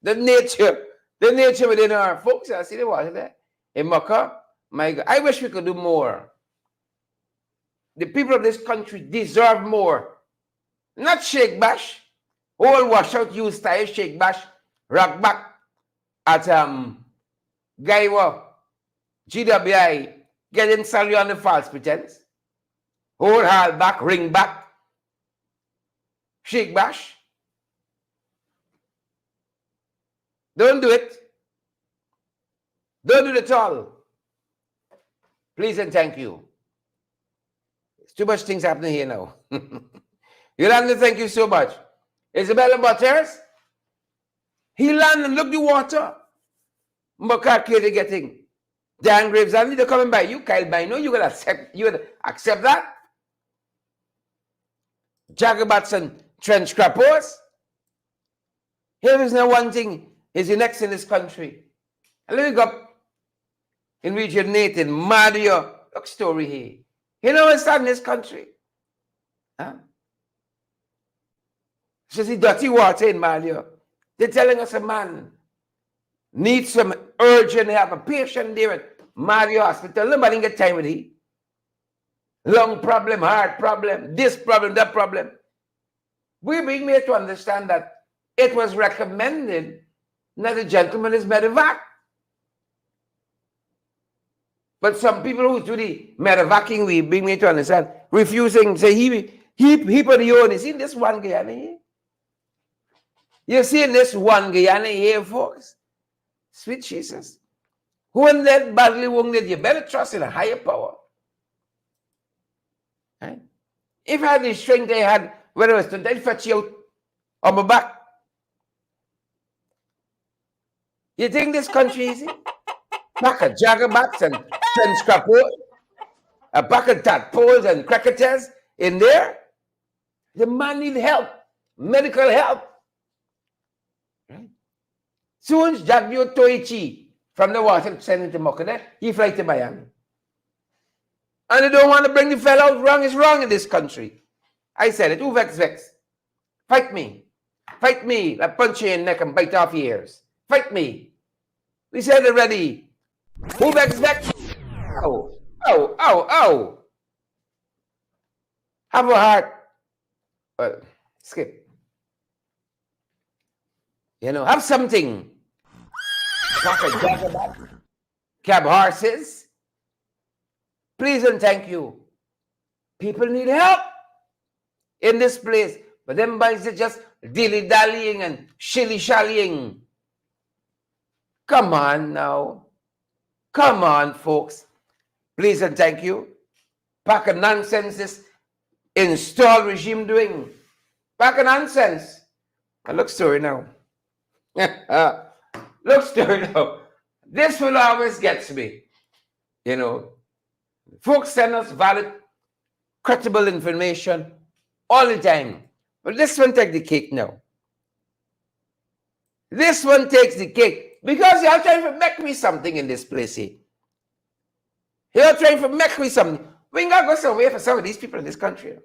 the nature within our folks. I see the water there. In Mocha, my God, I wish we could do more. The people of this country deserve more. Not shake bash. All washout you style shake bash. Rock back at Gaiwa, GWI, getting salary on the false pretense. Hold hard back, ring back. Shake bash. Don't do it. Don't do it at all. Please and thank you. There's too much things happening here now. Yolanda, thank you so much. Isabella Butters, he land and look the water. Mbakaki getting. Dan Graves, I need to come by you, Kyle Bino. You gotta accept that. Jagabats and trench crappers. Here is now one thing is the next in this country. And let me go up in region Nathan, Mario. Look story here. You know what's in this country? Huh? So the dirty water in Mario. They're telling us a man needs some urgent help, a patient there at Mario Hospital. Nobody get time with it. Lung problem, heart problem, this problem, that problem. We being made to understand that it was recommended that the gentleman is medevac. But some people who do the medevacing, we being made to understand, refusing, say he put the own. You see this one Guyana here? You see this one Guyana here, folks? Sweet Jesus. When that badly wounded, you better trust in a higher power. Right? If I had the strength they had, whether it was to then fetch you out on my back. You think this country easy? Pack of jaggerbats and trench crappers, a pack of tadpoles and cricketers in there. The man need help, medical help. Right? Soon as Jagyo Toichi from the water send him to Mokade, he fly to Miami. And they don't want to bring the fellow out. Wrong is wrong in this country. I said it. Who vex? Fight me. Fight me. I punch you in the neck and bite off your ears. Fight me. We said it already. Who vex? Oh. Have a heart. Skip. You know, have something. Cab horses. Please and thank you. People need help in this place. But them boys are just dilly-dallying and shilly-shallying. Come on now. Come on, folks. Please and thank you. Pack of nonsense this installed regime doing. Pack of nonsense. And look story now. Look story now. This will always gets me. You know. Folks send us valid, credible information all the time. But this one takes the cake now. This one takes the cake. Because you're trying to make me something in this place here. You're trying to make me something. We ain't got to go somewhere for some of these people in this country.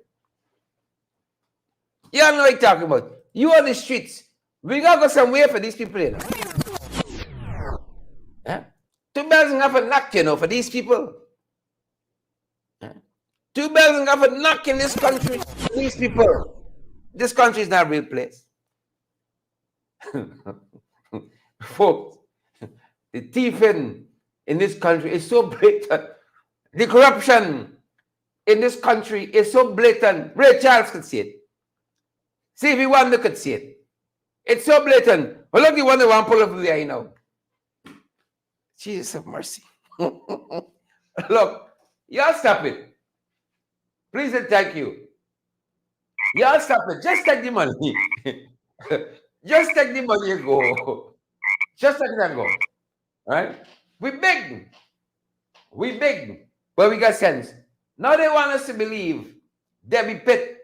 You all know what I'm talking about. You on the streets. We got to go somewhere for these people here. Huh? 2 bells and half a knock, you know, for these people. 2 bells and half a knock in this country. These people. This country is not a real place. Folks, the thieving in this country is so blatant. The corruption in this country is so blatant. Ray Charles could see it. See if you want to could see it. It's so blatant. Well, look, the one that want to pull up the eye now. Jesus have mercy. Look, y'all stop it. Please and thank you. Y'all stop it. Just take the money. Just take the money and go. Just take it and go. All right? We big. We big. But we got sense. Now they want us to believe Debbie Pitt.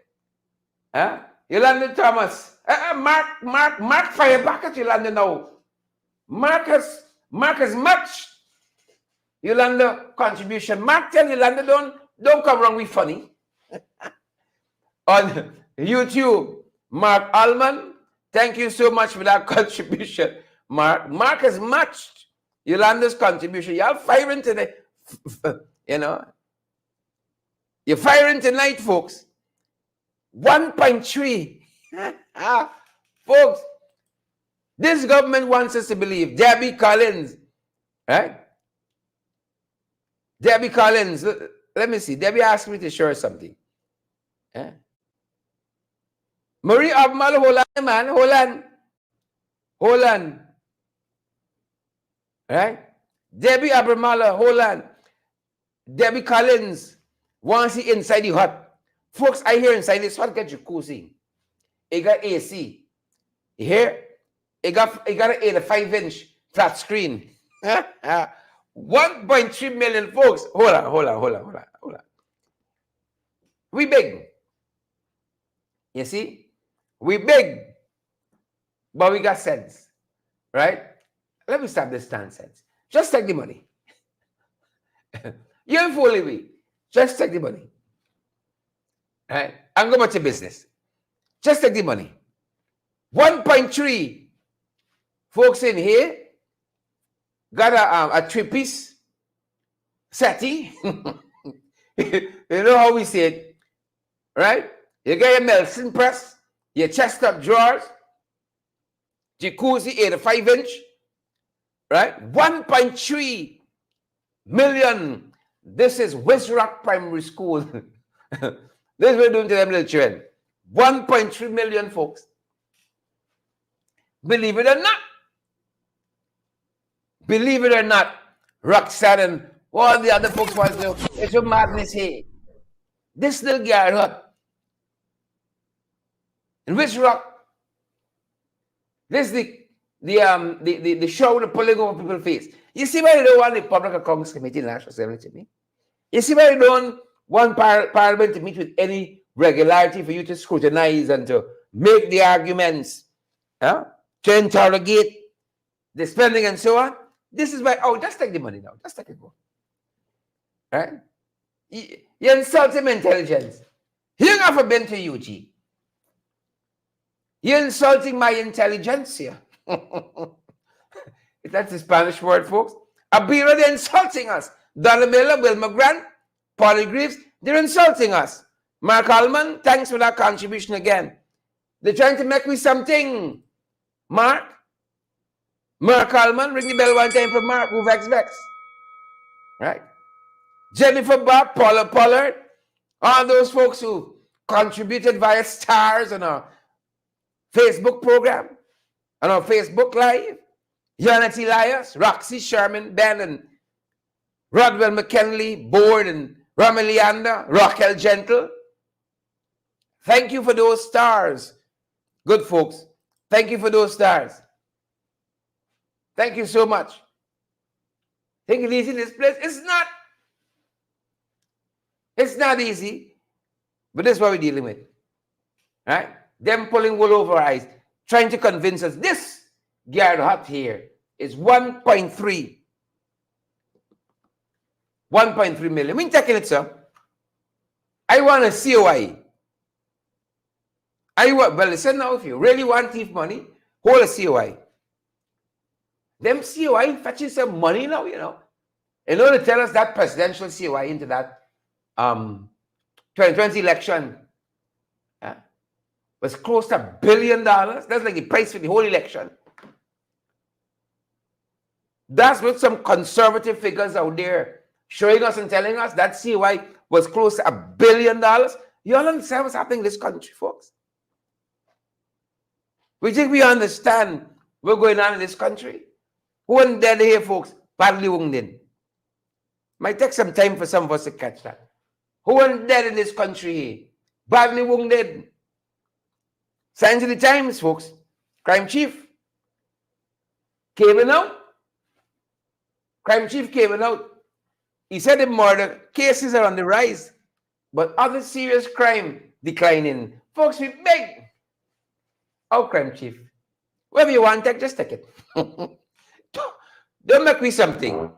Huh? Yolanda Thomas. Mark fire back at Yolanda now. Mark has much Yolanda contribution. Mark tell Yolanda don't come wrong with funny. On YouTube, Mark Allman, thank you so much for that contribution. Mark has matched Yolanda's contribution. Y'all firing today. You know. You're firing tonight, folks. 1.3. Folks, this government wants us to believe. Debbie Collins, right? Debbie Collins, let me see. Debbie asked me to share something. Eh? Marie Abmal, hold on, man. Hold on. Right? Debbie Abramala, Holland. Debbie Collins wants to see inside the hut. Folks, I hear inside this hut get jacuzzi. It got AC. You hear? It got an 85-inch flat screen. 1.3 million folks. Hold on. We big. You see? We big. But we got sense. Right? Let me stop this nonsense. Just take the money. You ain't fooling me. Just take the money. Right? And go about your business. Just take the money. 1.3 folks in here got a three-piece settee. You know how we say it, right? You got your Melson press, your chest-up drawers, jacuzzi 85-inch, right? 1.3 million. This is West Rock Primary School. This is what we're doing to them little children. 1.3 million folks. Believe it or not. Believe it or not, Roxanne and all the other folks want to know, it's a madness here. This little girl hut. In West Rock, this is the show the pulling over people's face. You see why they don't want the Public Accounts Committee National Assembly to meet? You see why they don't want Parliament to meet with any regularity for you to scrutinize and to make the arguments, to interrogate the spending and so on? This is why, just take the money now. Just take it. Go. Right? You insult him intelligence. He ain't never been to UG. You're insulting my intelligentsia. That's the Spanish word, folks. Abira, they're insulting us. Donna Miller, Wilma Grant, Polly Greaves, they're insulting us. Mark Allman, thanks for that contribution again. They're trying to make me something. Mark Allman, ring the bell one time for Mark, who vex. Right? Jennifer Bob, Paula Pollard, all those folks who contributed via stars on our Facebook program, on our Facebook Live, Unity Elias, Roxy Sherman, Ben, and Rodwell McKinley, Board, and Rami Leander, Raquel Gentle. Thank you for those stars. Good folks. Thank you for those stars. Thank you so much. Think it easy in this place? It's not. It's not easy. But that's what we're dealing with. Right? Them pulling wool over our eyes, trying to convince us this yard hut here is 1.3 million. We ain't taking it, sir. I want a COI. Well, listen now, if you really want thief money, hold a COI. Them COI fetching some money now, you know. In order to tell us that presidential COI into that 2020 election was close to $1 billion. That's like the price for the whole election. That's what some conservative figures out there showing us and telling us that COI was close to $1 billion. You all understand what's happening in this country, folks? We think we understand what's going on in this country? Who wasn't dead here, folks? Badly wounded. Might take some time for some of us to catch that. Who wasn't dead in this country here? Badly wounded. Signs of the times, folks. Crime chief came out. Crime chief came out. He said the murder cases are on the rise, but other serious crime declining. Folks, we beg. Oh, crime chief. Whatever you want, just take it. Don't make me something.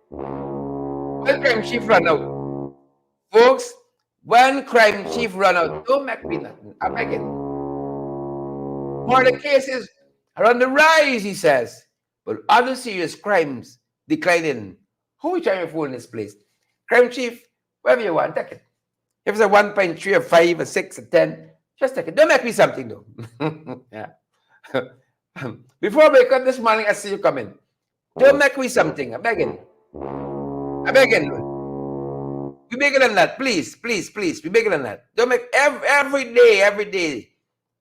When crime chief run out, folks, when crime chief run out, don't make me nothing. I'm making. Murder cases are on the rise, he says, but other serious crimes declining. Who are you trying to fool in this place? Crime chief, whatever you want, take it. If it's a 1.3 or 5 or 6 or 10, just take it. Don't make me something, though. Yeah. Before I wake up this morning, I see you coming. Don't make me something. I'm begging. I'm begging. Be bigger than that. Please. Be bigger than that. Don't make every day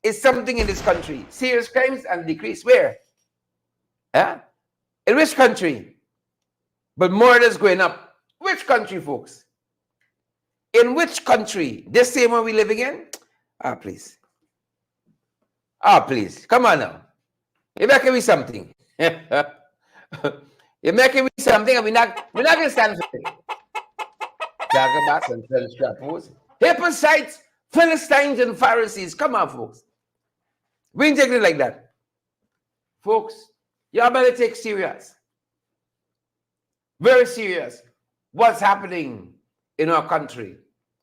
is something in this country. Serious crimes and decrease. Where? Huh? In which country? But murders going up. Which country, folks? In which country? This same one we living in? Please. Please. Come on now. You're making me something. You're making me something, and we're not going to stand for it. Jagabats and Philistines. Hypocrites, Philistines, and Pharisees. Come on, folks. We ain't taking it like that. Folks, y'all better take serious. Very serious. What's happening in our country?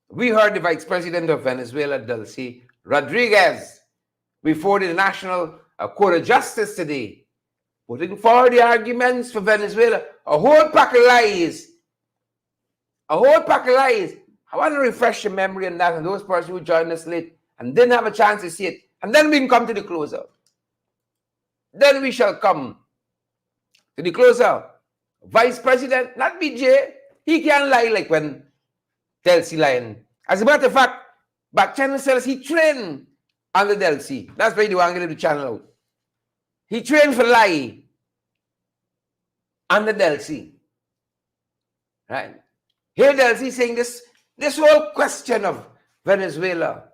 We heard the Vice President of Venezuela, Delcy Rodriguez, before the National Court of Justice today, putting forward the arguments for Venezuela. A whole pack of lies. A whole pack of lies. I want to refresh your memory on that, and those persons who joined us late and didn't have a chance to see it. And then we can come to the closer. Then we shall come to the closer. Vice President, not BJ, he can't lie like when Delcy lying. As a matter of fact, back channel says he trained under Delcy. That's why they want to get the channel out. He trained for lie under Delcy. Right? Here Delcy saying this whole question of Venezuela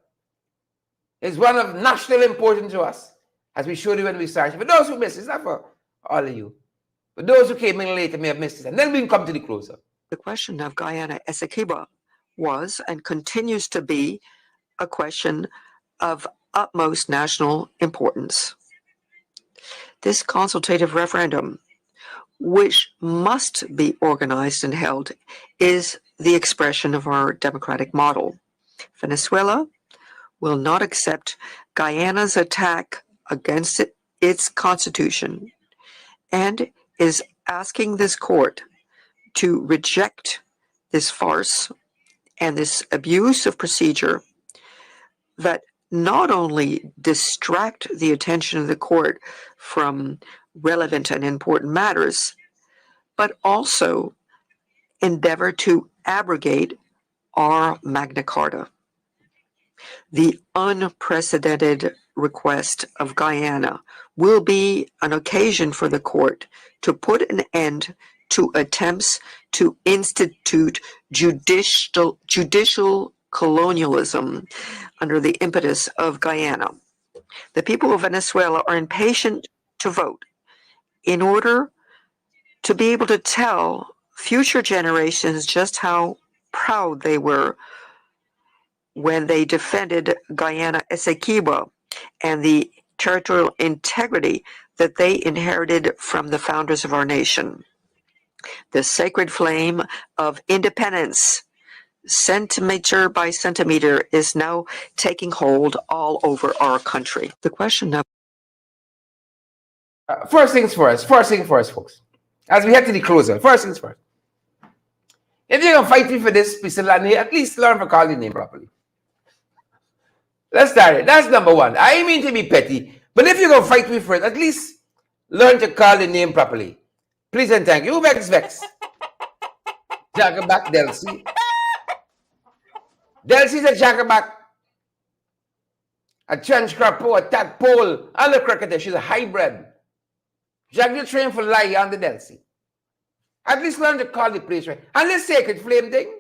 is one of national importance to us, as we showed you when we started. For those who missed it, it's not for all of you. But those who came in later may have missed it. And then we can come to the closer. The question of Guyana Essequibo was and continues to be a question of utmost national importance. This consultative referendum, which must be organized and held, is the expression of our democratic model. Venezuela will not accept Guyana's attack against its constitution and is asking this court to reject this farce and this abuse of procedure that not only distract the attention of the court from relevant and important matters, but also endeavor to abrogate our Magna Carta. The unprecedented request of Guyana will be an occasion for the court to put an end to attempts to institute judicial colonialism under the impetus of Guyana. The people of Venezuela are impatient to vote in order to be able to tell future generations just how proud they were when they defended Guyana Essequibo and the territorial integrity that they inherited from the founders of our nation. The sacred flame of independence, centimeter by centimeter, is now taking hold all over our country. The question of First things first, folks. As we head to the closer, first things first. If you're going to fight me for this piece of land here, at least learn to call the name properly. Let's start it. That's number one. I mean to be petty, but if you're going to fight me for it, at least learn to call the name properly. Please and thank you. Vex. Jagaback Delcy. Delcy's a jagaback, a trench crappo, a tadpole, and a cricketer. She's a hybrid. Jag train for lie on the Delcy. At least learn to call the place right. And this sacred flame thing,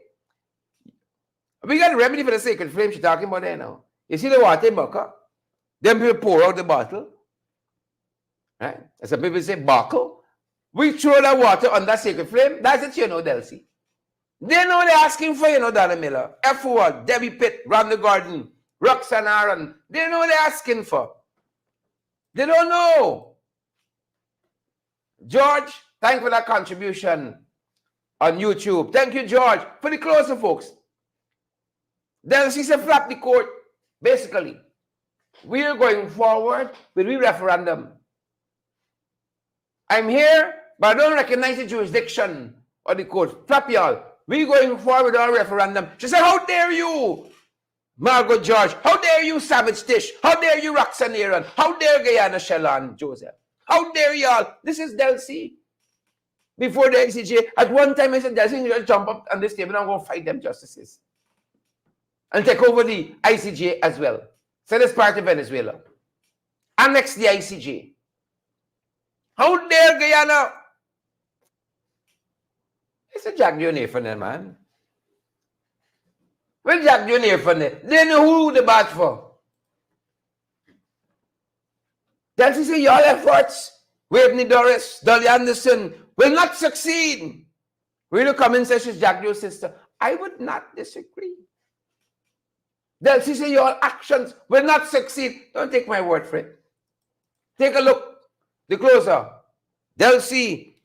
we got a remedy for the sacred flame she's talking about there now. You see the water bucket? Then people pour out the bottle. Right? As some people say, buckle. We throw that water on that sacred flame. That's it, you know, Delcy. They know they're asking for, you know, Donna Miller. F1, Debbie Pitt, Ron the Garden, Roxanne Aaron. They know they're asking for. They don't know. George, thank you for that contribution on YouTube. Thank you, George, for the closer, folks. Delcy said flap the court. Basically, we are going forward with the referendum. I'm here, but I don't recognize the jurisdiction of the court. Flap y'all. We're going forward with our referendum. She said, how dare you, Margot George? How dare you, Savage Tish? How dare you, Roxanne Aaron? How dare Guyana Shellan Joseph? How dare y'all? This is Delcy. Before the ICJ, at one time I said, Delcy, you jump up on this table and I'm going to fight them justices and take over the ICJ as well. So this part of Venezuela. Annex the ICJ. How dare Guyana It's a Jack Jr. for them, man. Well, Jack Jr. for them. They know who the bat for. Delcy say your efforts, Waveney Doris, Dolly Anderson, will not succeed. Rita Cummins says she's Jack Joe's sister. I would not disagree. Delcy say your actions will not succeed. Don't take my word for it. Take a look. The closer. Delcy.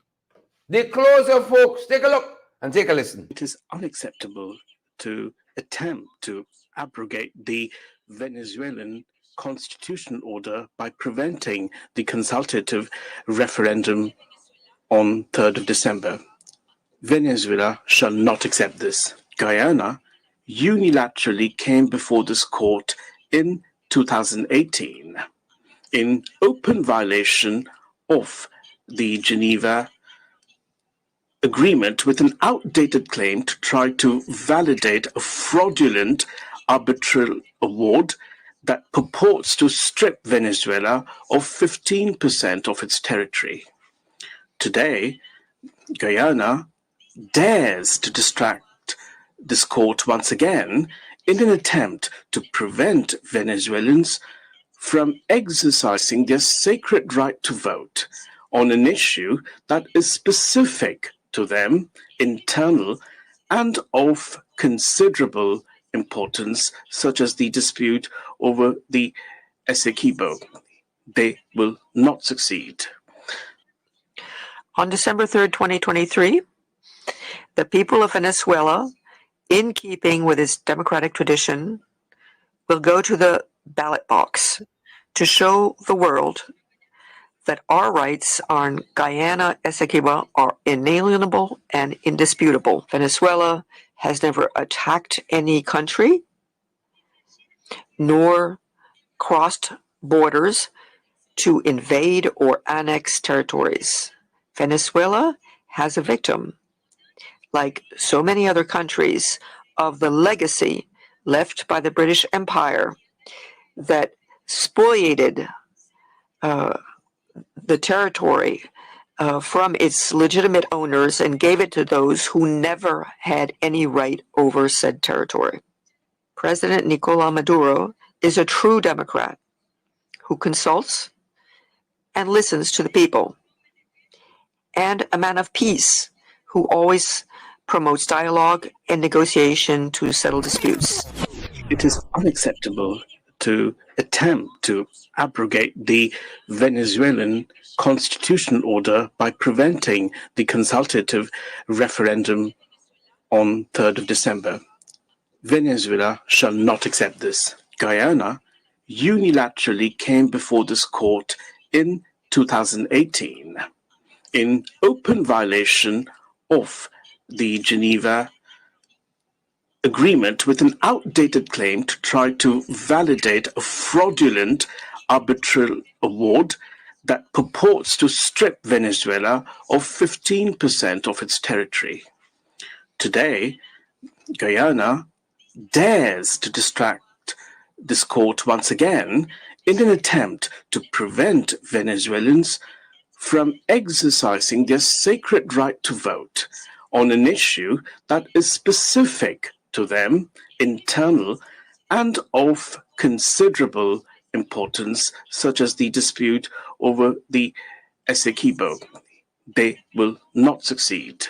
The closer, folks. Take a look and take a listen. It is unacceptable to attempt to abrogate the Venezuelan constitutional order by preventing the consultative referendum on 3rd of December. Venezuela shall not accept this. Guyana unilaterally came before this court in 2018 in open violation of the Geneva Agreement with an outdated claim to try to validate a fraudulent arbitral award that purports to strip Venezuela of 15% of its territory. Today, Guyana dares to distract this court once again in an attempt to prevent Venezuelans from exercising their sacred right to vote on an issue that is specific to them, internal, and of considerable importance, such as the dispute over the Essequibo. They will not succeed. On December 3rd, 2023, the people of Venezuela, in keeping with its democratic tradition, will go to the ballot box to show the world that our rights on Guyana Essequibo are inalienable and indisputable. Venezuela has never attacked any country, nor crossed borders to invade or annex territories. Venezuela has a victim, like so many other countries, of the legacy left by the British Empire that spoliated the territory from its legitimate owners and gave it to those who never had any right over said territory. President Nicolás Maduro is a true Democrat who consults and listens to the people, and a man of peace who always promotes dialogue and negotiation to settle disputes. It is unacceptable to attempt to abrogate the Venezuelan constitutional order by preventing the consultative referendum on 3rd of December. Venezuela shall not accept this. Guyana unilaterally came before this court in 2018 in open violation of the Geneva Agreement with an outdated claim to try to validate a fraudulent arbitral award that purports to strip Venezuela of 15% of its territory. Today, Guyana dares to distract this court once again in an attempt to prevent Venezuelans from exercising their sacred right to vote on an issue that is specific to them, internal, and of considerable importance, such as the dispute over the Essequibo. They will not succeed.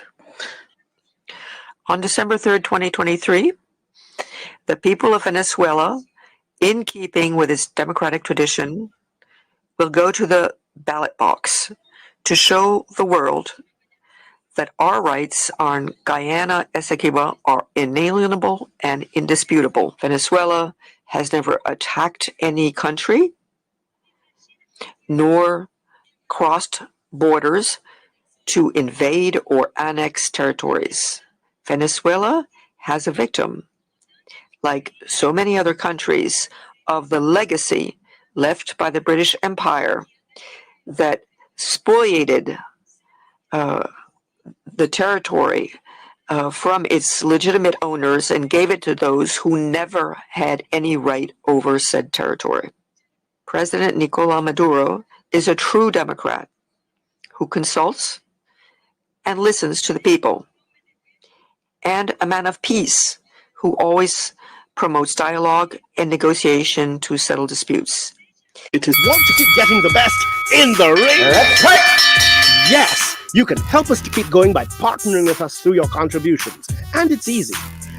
On December 3rd, 2023, the people of Venezuela, in keeping with its democratic tradition, will go to the ballot box to show the world that our rights on Guyana Essequibo are inalienable and indisputable. Venezuela has never attacked any country, nor crossed borders to invade or annex territories. Venezuela has a victim, like so many other countries, of the legacy left by the British Empire that spoliated the territory from its legitimate owners and gave it to those who never had any right over said territory. President Nicolás Maduro is a true Democrat who consults and listens to the people, and a man of peace who always promotes dialogue and negotiation to settle disputes. It is want to keep getting the best in the ring. Let's fight! Yes, you can help us to keep going by partnering with us through your contributions. And it's easy.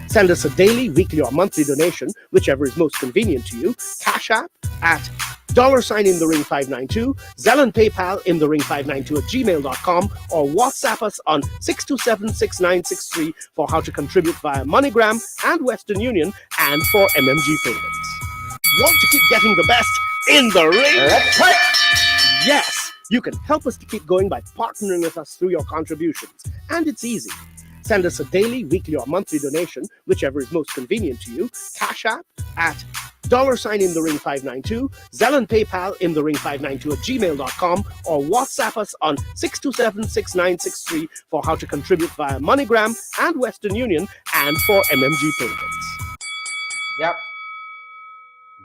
Send us a daily, weekly, or monthly donation, whichever is most convenient to you. Cash App at $in-the-ring592, Zelle and PayPal in-the-ring592@gmail.com, or WhatsApp us on 627-6963 for how to contribute via MoneyGram and Western Union and for MMG payments. Want to keep getting the best in the ring? Let's fight! Yes, you can help us to keep going by partnering with us through your contributions. And it's easy. Send us a daily, weekly, or monthly donation, whichever is most convenient to you. Cash App at $in-the-ring592, Zelle and PayPal in-the-ring592@gmail.com, or WhatsApp us on 627-6963 for how to contribute via MoneyGram and Western Union and for MMG payments. Yep.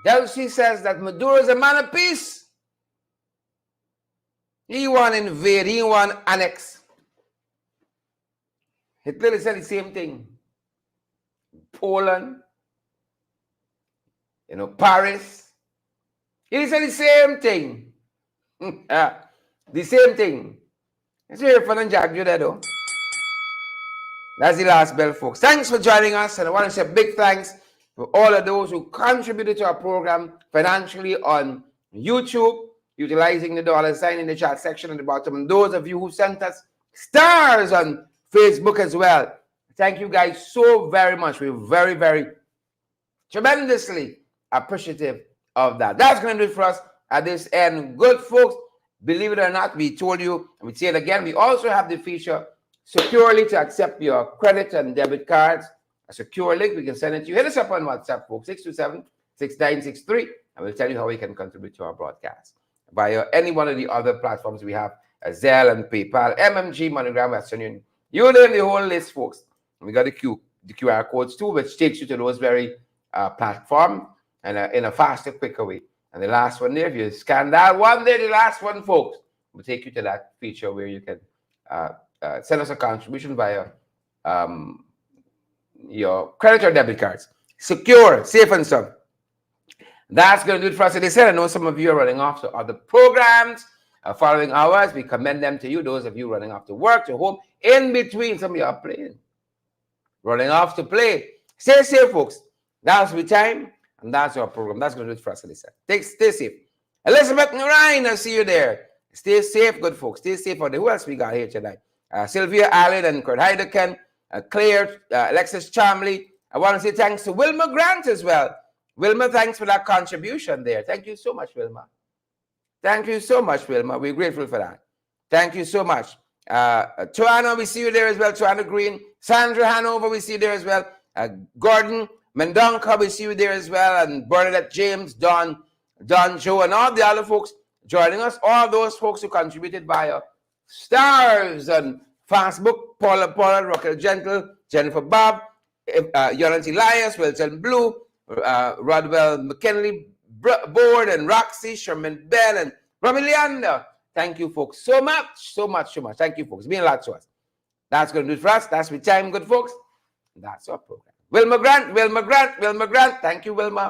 Delcy says that Maduro is a man of peace. He want to invade, he want to annex. Hitler said the same thing. Poland, Paris. He said the same thing. The same thing. It's very fun and Jack you there though. That's the last bell, folks. Thanks for joining us, and I want to say a big thanks to all of those who contributed to our program financially on YouTube, utilizing the $ in the chat section at the bottom, and those of you who sent us stars on Facebook as well. Thank you guys so very much. We're very, very tremendously appreciative of that. That's going to do it for us at this end. Good folks, believe it or not, we told you, and we say it again, we also have the feature securely to accept your credit and debit cards. A secure link, we can send it to you. Hit us up on WhatsApp, folks, 627-6963, and we'll tell you how we can contribute to our broadcast via any one of the other platforms we have, Zelle and PayPal, MMG, MoneyGram, Western Union. You name the whole list, folks. And we got the QR codes too, which takes you to those very platforms and in a faster, quicker way. And the last one there, if you scan that one there, the last one, folks, will take you to that feature where you can send us a contribution via your credit or debit cards. Secure, safe and sound. That's going to do it for us. As I said, I know some of you are running off to other programs, following ours. We commend them to you. Those of you running off to work, to home, in between, some of you are playing, running off to play. Stay safe, folks. That's the time, and that's our program. That's going to do it for us, Lisa. Stay safe. Elizabeth Ryan, I see you there. Stay safe, good folks. Stay safe out there. Who else we got here tonight? Sylvia Allen and Kurt Heidecken, Claire, Alexis Chamley. I want to say thanks to Wilma Grant as well. Wilma, thanks for that contribution there. Thank you so much, Wilma. Thank you so much, Wilma. We're grateful for that. Thank you so much. Joanna, we see you there as well. Joanna Green. Sandra Hanover, we see you there as well. Gordon Mendonca, we see you there as well. And Bernadette James, Don Joe, and all the other folks joining us. All those folks who contributed via stars on Facebook. Paula, Raquel Gentle, Jennifer Bob, Yonant Elias, Wilson Blue, Rodwell McKinley, Board, and Roxy, Sherman Bell, and Romilianda. Thank you, folks, so much. Thank you, folks. It's been a lot to us. That's going to do it for us. That's the time, good folks. That's our program. Wilma Grant. Thank you, Wilma.